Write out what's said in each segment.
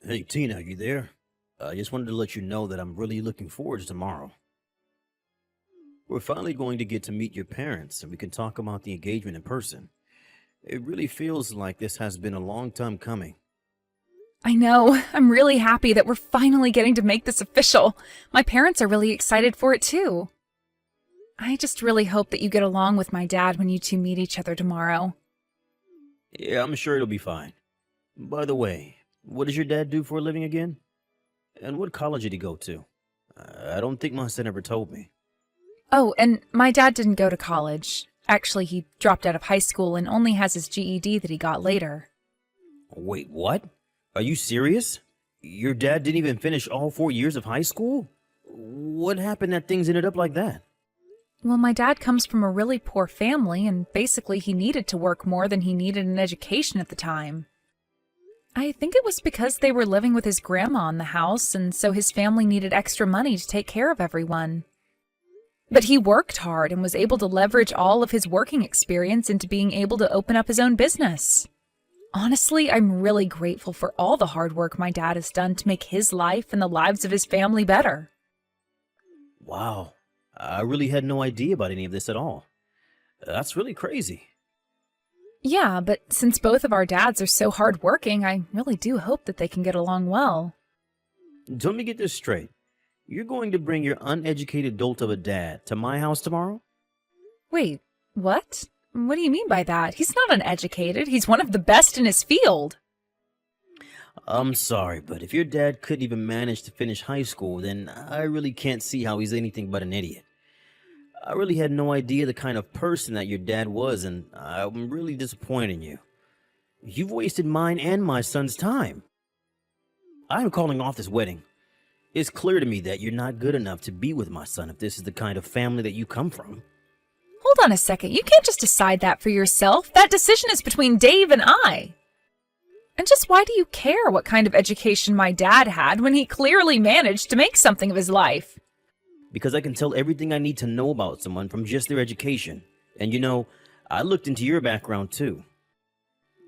Hey, Tina, you there? I just wanted to let you know that I'm really looking forward to tomorrow. We're finally going to get to meet your parents and we can talk about the engagement in person. It really feels like this has been a long time coming. I know. I'm really happy that we're finally getting to make this official. My parents are really excited for it too. I just really hope that you get along with my dad when you two meet each other tomorrow. Yeah, I'm sure it'll be fine. By the way, what does your dad do for a living again? And what college did he go to? I don't think my son ever told me. Oh, and my dad didn't go to college. Actually, he dropped out of high school and only has his GED that he got later. Wait, what? Are you serious? Your dad didn't even finish all 4 years of high school? What happened that things ended up like that? Well, my dad comes from a really poor family, and basically he needed to work more than he needed an education at the time. I think it was because they were living with his grandma in the house, and so his family needed extra money to take care of everyone. But he worked hard and was able to leverage all of his working experience into being able to open up his own business. Honestly, I'm really grateful for all the hard work my dad has done to make his life and the lives of his family better. Wow, I really had no idea about any of this at all. That's really crazy. Yeah, but since both of our dads are so hardworking, I really do hope that they can get along well. Let me get this straight. You're going to bring your uneducated dolt of a dad to my house tomorrow? Wait, what? What do you mean by that? He's not uneducated. He's one of the best in his field. I'm sorry, but if your dad couldn't even manage to finish high school, then I really can't see how he's anything but an idiot. I really had no idea the kind of person that your dad was, and I'm really disappointed in you. You've wasted mine and my son's time. I'm calling off this wedding. It's clear to me that you're not good enough to be with my son if this is the kind of family that you come from. Hold on a second. You can't just decide that for yourself. That decision is between Dave and I. And just why do you care what kind of education my dad had when he clearly managed to make something of his life? Because I can tell everything I need to know about someone from just their education. And you know, I looked into your background too.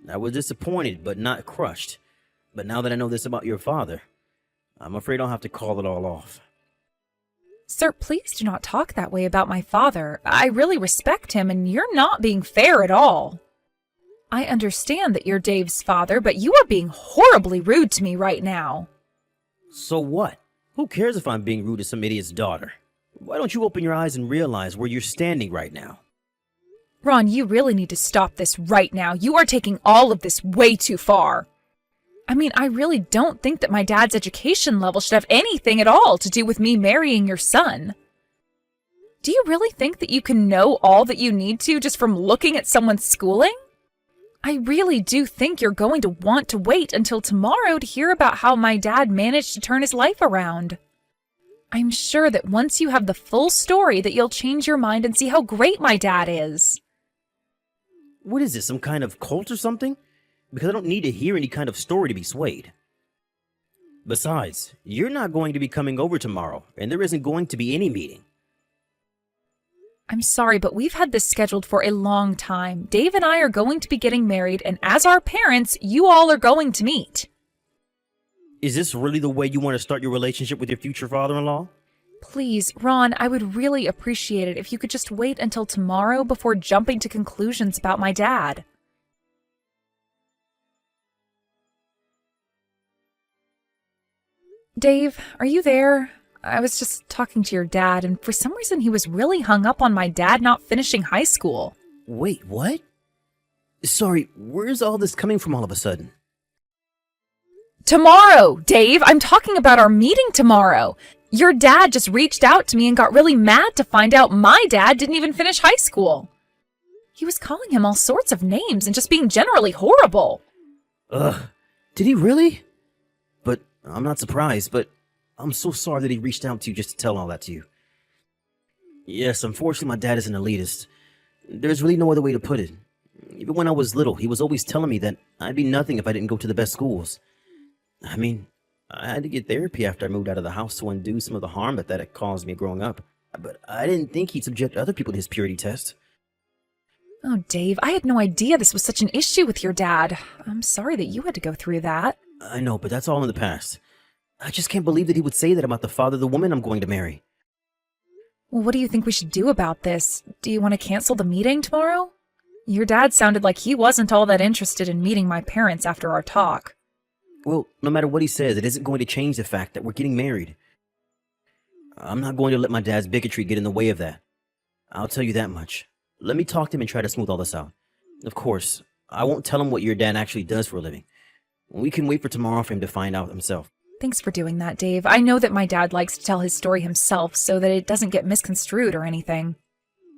I was disappointed, but not crushed. But now that I know this about your father, I'm afraid I'll have to call it all off. Sir, please do not talk that way about my father. I really respect him, and you're not being fair at all. I understand that you're Dave's father, but you are being horribly rude to me right now. So what? Who cares if I'm being rude to some idiot's daughter? Why don't you open your eyes and realize where you're standing right now? Ron, you really need to stop this right now. You are taking all of this way too far. I mean, I really don't think that my dad's education level should have anything at all to do with me marrying your son. Do you really think that you can know all that you need to just from looking at someone's schooling? I really do think you're going to want to wait until tomorrow to hear about how my dad managed to turn his life around. I'm sure that once you have the full story that you'll change your mind and see how great my dad is. What is this, some kind of cult or something? Because I don't need to hear any kind of story to be swayed. Besides, you're not going to be coming over tomorrow, and there isn't going to be any meeting. I'm sorry, but we've had this scheduled for a long time. Dave and I are going to be getting married, and as our parents, you all are going to meet. Is this really the way you want to start your relationship with your future father-in-law? Please, Ron, I would really appreciate it if you could just wait until tomorrow before jumping to conclusions about my dad. Dave, are you there? I was just talking to your dad, and for some reason he was really hung up on my dad not finishing high school. Wait, what? Sorry, where's all this coming from all of a sudden? Tomorrow, Dave! I'm talking about our meeting tomorrow. Your dad just reached out to me and got really mad to find out my dad didn't even finish high school. He was calling him all sorts of names and just being generally horrible. Ugh, did he really? But I'm not surprised, but I'm so sorry that he reached out to you just to tell all that to you. Yes, unfortunately my dad is an elitist. There's really no other way to put it. Even when I was little, he was always telling me that I'd be nothing if I didn't go to the best schools. I mean, I had to get therapy after I moved out of the house to undo some of the harm that had caused me growing up. But I didn't think he'd subject other people to his purity test. Oh, Dave, I had no idea this was such an issue with your dad. I'm sorry that you had to go through that. I know, but that's all in the past. I just can't believe that he would say that about the father of the woman I'm going to marry. Well, what do you think we should do about this? Do you want to cancel the meeting tomorrow? Your dad sounded like he wasn't all that interested in meeting my parents after our talk. Well, no matter what he says, it isn't going to change the fact that we're getting married. I'm not going to let my dad's bigotry get in the way of that. I'll tell you that much. Let me talk to him and try to smooth all this out. Of course, I won't tell him what your dad actually does for a living. We can wait for tomorrow for him to find out himself. Thanks for doing that, Dave. I know that my dad likes to tell his story himself so that it doesn't get misconstrued or anything.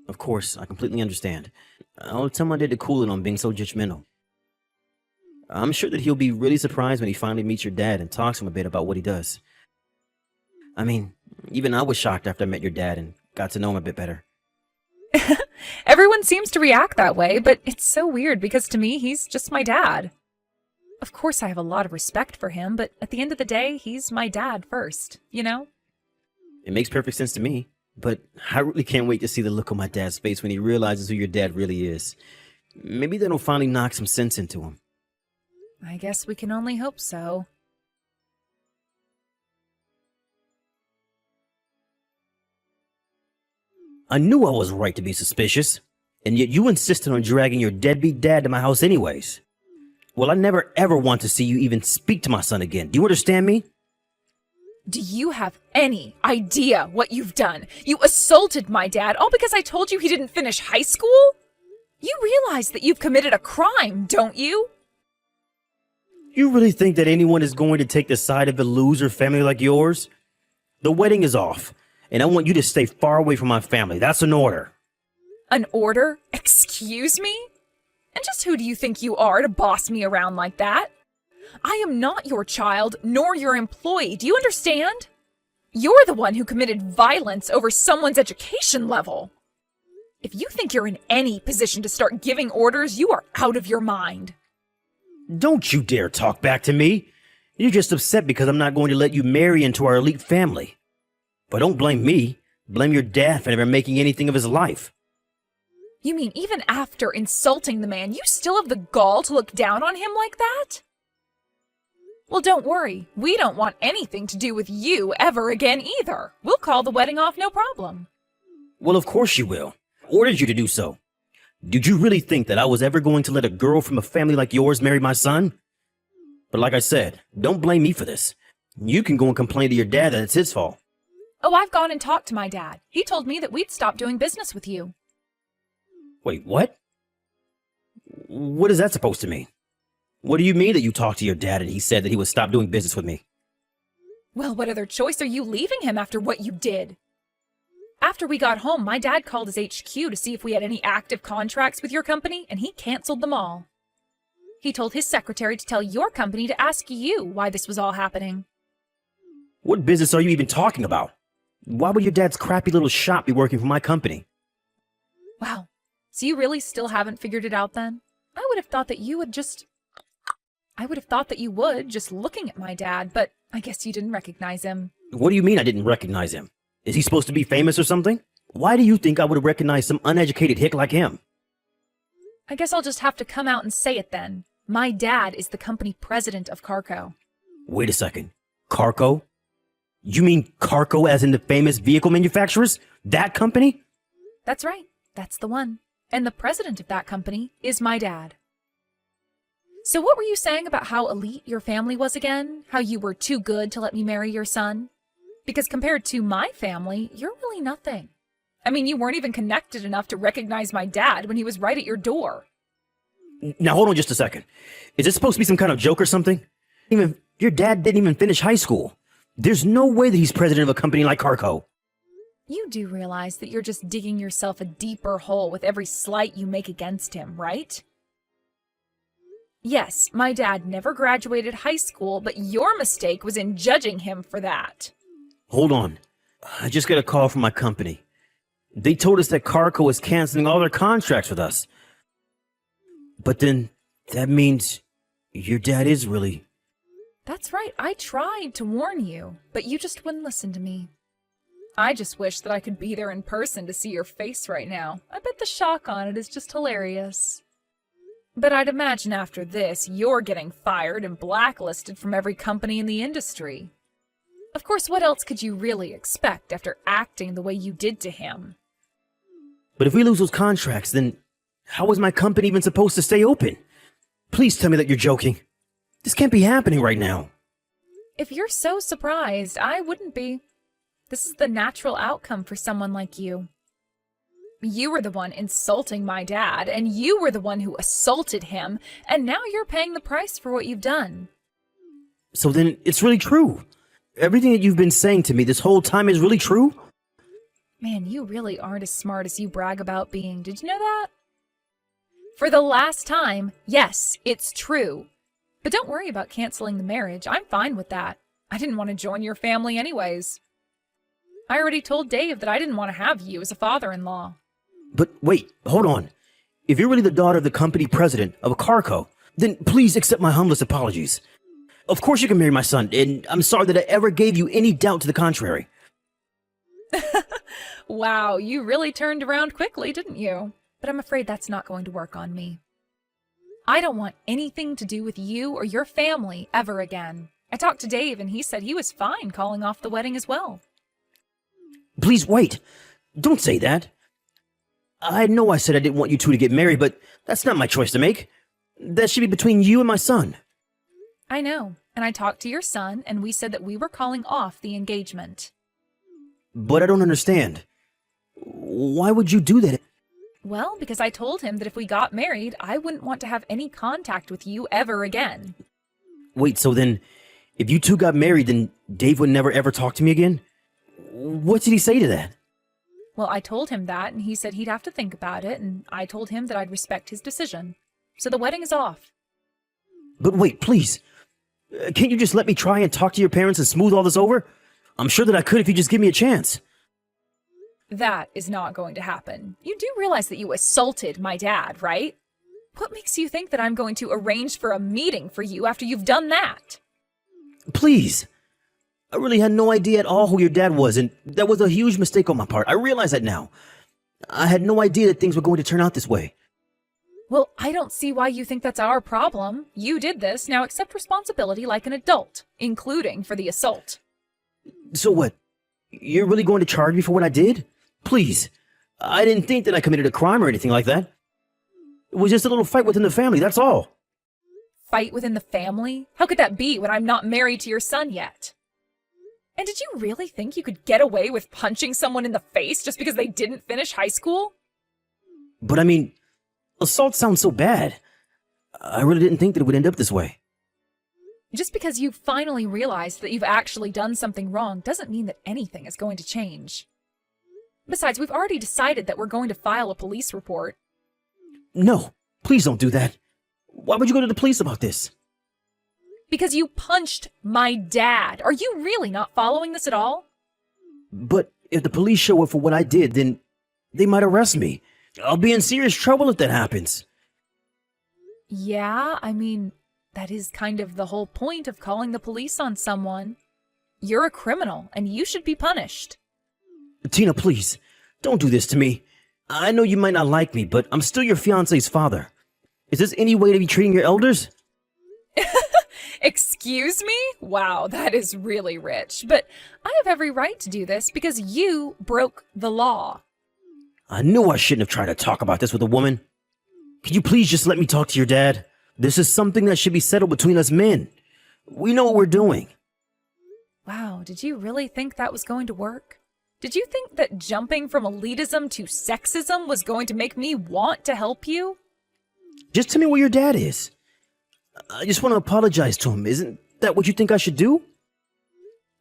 Of course, I completely understand. I'll tell my dad to cool it on being so judgmental. I'm sure that he'll be really surprised when he finally meets your dad and talks to him a bit about what he does. I mean, even I was shocked after I met your dad and got to know him a bit better. Everyone seems to react that way, but it's so weird because to me, he's just my dad. Of course, I have a lot of respect for him, but at the end of the day, he's my dad first, you know? It makes perfect sense to me, but I really can't wait to see the look on my dad's face when he realizes who your dad really is. Maybe that'll finally knock some sense into him. I guess we can only hope so. I knew I was right to be suspicious, and yet you insisted on dragging your deadbeat dad to my house anyways. Well, I never ever want to see you even speak to my son again. Do you understand me? Do you have any idea what you've done? You assaulted my dad all because I told you he didn't finish high school? You realize that you've committed a crime, don't you? You really think that anyone is going to take the side of a loser family like yours? The wedding is off, and I want you to stay far away from my family. That's an order. An order? Excuse me? And just who do you think you are to boss me around like that? I am not your child, nor your employee. Do you understand? You're the one who committed violence over someone's education level. If you think you're in any position to start giving orders, you are out of your mind. Don't you dare talk back to me. You're just upset because I'm not going to let you marry into our elite family. But don't blame me. Blame your dad for never making anything of his life. You mean even after insulting the man, you still have the gall to look down on him like that? Well, don't worry. We don't want anything to do with you ever again either. We'll call the wedding off, no problem. Well, of course you will. I ordered you to do so. Did you really think that I was ever going to let a girl from a family like yours marry my son? But like I said, don't blame me for this. You can go and complain to your dad that it's his fault. Oh, I've gone and talked to my dad. He told me that we'd stop doing business with you. Wait, what? What is that supposed to mean? What do you mean that you talked to your dad and he said that he would stop doing business with me? Well, what other choice are you leaving him after what you did? After we got home, my dad called his HQ to see if we had any active contracts with your company, and he canceled them all. He told his secretary to tell your company to ask you why this was all happening. What business are you even talking about? Why would your dad's crappy little shop be working for my company? Wow. So you really still haven't figured it out then? I would have thought that you would just looking at my dad, but I guess you didn't recognize him. What do you mean I didn't recognize him? Is he supposed to be famous or something? Why do you think I would have recognized some uneducated hick like him? I guess I'll just have to come out and say it then. My dad is the company president of Carco. Wait a second. Carco? You mean Carco as in the famous vehicle manufacturers? That company? That's right. That's the one. And the president of that company is my dad. So what were you saying about how elite your family was again? How you were too good to let me marry your son? Because compared to my family, you're really nothing. I mean, you weren't even connected enough to recognize my dad when he was right at your door. Now hold on just a second. Is this supposed to be some kind of joke or something? Your dad didn't even finish high school. There's no way that he's president of a company like Carco. You do realize that you're just digging yourself a deeper hole with every slight you make against him, right? Yes, my dad never graduated high school, but your mistake was in judging him for that. Hold on. I just got a call from my company. They told us that Carco is canceling all their contracts with us. But then that means your dad is really... That's right. I tried to warn you, but you just wouldn't listen to me. I just wish that I could be there in person to see your face right now. I bet the shock on it is just hilarious. But I'd imagine after this, you're getting fired and blacklisted from every company in the industry. Of course, what else could you really expect after acting the way you did to him? But if we lose those contracts, then how is my company even supposed to stay open? Please tell me that you're joking. This can't be happening right now. If you're so surprised, I wouldn't be. This is the natural outcome for someone like you. You were the one insulting my dad, and you were the one who assaulted him, and now you're paying the price for what you've done. So then it's really true. Everything that you've been saying to me this whole time is really true? Man, you really aren't as smart as you brag about being. Did you know that? For the last time, yes, it's true. But don't worry about canceling the marriage. I'm fine with that. I didn't want to join your family anyways. I already told Dave that I didn't want to have you as a father-in-law. But wait, hold on. If you're really the daughter of the company president of a Carco, then please accept my humblest apologies. Of course you can marry my son, and I'm sorry that I ever gave you any doubt to the contrary. Wow, you really turned around quickly, didn't you? But I'm afraid that's not going to work on me. I don't want anything to do with you or your family ever again. I talked to Dave, and he said he was fine calling off the wedding as well. Please wait. Don't say that. I know I said I didn't want you two to get married, but that's not my choice to make. That should be between you and my son. I know, and I talked to your son, and we said that we were calling off the engagement. But I don't understand. Why would you do that? Well, because I told him that if we got married, I wouldn't want to have any contact with you ever again. Wait, so then, if you two got married, then Dave would never ever talk to me again? What did he say to that? Well, I told him that, and he said he'd have to think about it, and I told him that I'd respect his decision. So the wedding is off. But wait, please. Can't you just let me try and talk to your parents and smooth all this over? I'm sure that I could if you just give me a chance. That is not going to happen. You do realize that you assaulted my dad, right? What makes you think that I'm going to arrange for a meeting for you after you've done that? Please. I really had no idea at all who your dad was, and that was a huge mistake on my part. I realize that now. I had no idea that things were going to turn out this way. Well, I don't see why you think that's our problem. You did this, now accept responsibility like an adult, including for the assault. So what? You're really going to charge me for what I did? Please. I didn't think that I committed a crime or anything like that. It was just a little fight within the family, that's all. Fight within the family? How could that be when I'm not married to your son yet? And did you really think you could get away with punching someone in the face just because they didn't finish high school? But I mean, assault sounds so bad. I really didn't think that it would end up this way. Just because you finally realized that you've actually done something wrong doesn't mean that anything is going to change. Besides, we've already decided that we're going to file a police report. No, please don't do that. Why would you go to the police about this? Because you punched my dad. Are you really not following this at all? But if the police show up for what I did, then they might arrest me. I'll be in serious trouble if that happens. Yeah, I mean, that is kind of the whole point of calling the police on someone. You're a criminal, and you should be punished. Tina, please, don't do this to me. I know you might not like me, but I'm still your fiancé's father. Is this any way to be treating your elders? Excuse me? Wow, that is really rich. But I have every right to do this because you broke the law. I knew I shouldn't have tried to talk about this with a woman. Could you please just let me talk to your dad? This is something that should be settled between us men. We know what we're doing. Wow, did you really think that was going to work? Did you think that jumping from elitism to sexism was going to make me want to help you? Just tell me where your dad is. I just want to apologize to him. Isn't that what you think I should do?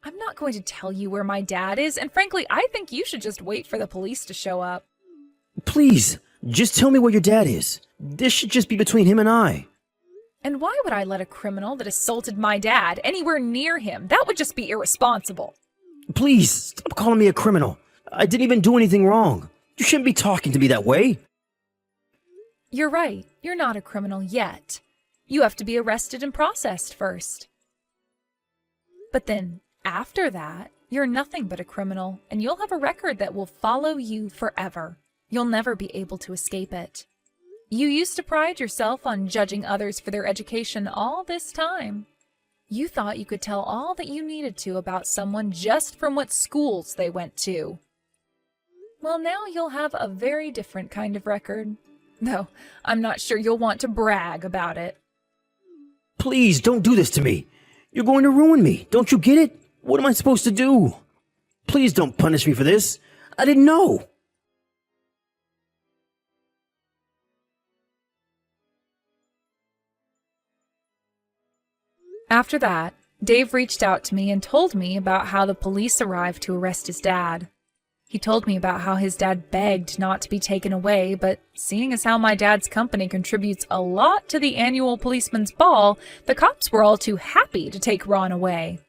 I'm not going to tell you where my dad is, and frankly, I think you should just wait for the police to show up. Please, just tell me where your dad is. This should just be between him and I. And why would I let a criminal that assaulted my dad anywhere near him? That would just be irresponsible. Please, stop calling me a criminal. I didn't even do anything wrong. You shouldn't be talking to me that way. You're right. You're not a criminal yet. You have to be arrested and processed first. But then, after that, you're nothing but a criminal, and you'll have a record that will follow you forever. You'll never be able to escape it. You used to pride yourself on judging others for their education all this time. You thought you could tell all that you needed to about someone just from what schools they went to. Well, now you'll have a very different kind of record, though I'm not sure you'll want to brag about it. Please don't do this to me. You're going to ruin me. Don't you get it? What am I supposed to do? Please don't punish me for this. I didn't know. After that, Dave reached out to me and told me about how the police arrived to arrest his dad. He told me about how his dad begged not to be taken away, but seeing as how my dad's company contributes a lot to the annual policeman's ball, the cops were all too happy to take Ron away.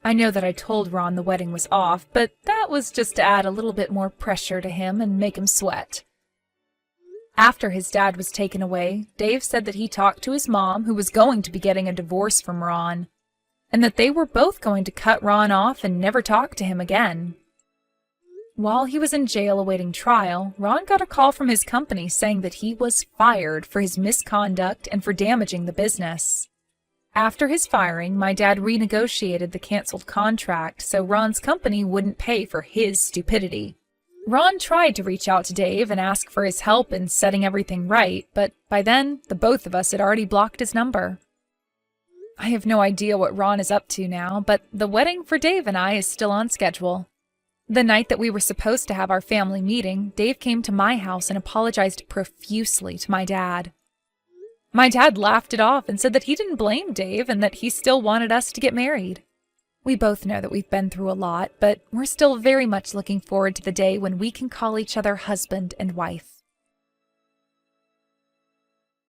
I know that I told Ron the wedding was off, but that was just to add a little bit more pressure to him and make him sweat. After his dad was taken away, Dave said that he talked to his mom, who was going to be getting a divorce from Ron, and that they were both going to cut Ron off and never talk to him again. While he was in jail awaiting trial, Ron got a call from his company saying that he was fired for his misconduct and for damaging the business. After his firing, my dad renegotiated the canceled contract so Ron's company wouldn't pay for his stupidity. Ron tried to reach out to Dave and ask for his help in setting everything right, but by then, the both of us had already blocked his number. I have no idea what Ron is up to now, but the wedding for Dave and I is still on schedule. The night that we were supposed to have our family meeting, Dave came to my house and apologized profusely to my dad. My dad laughed it off and said that he didn't blame Dave and that he still wanted us to get married. We both know that we've been through a lot, but we're still very much looking forward to the day when we can call each other husband and wife.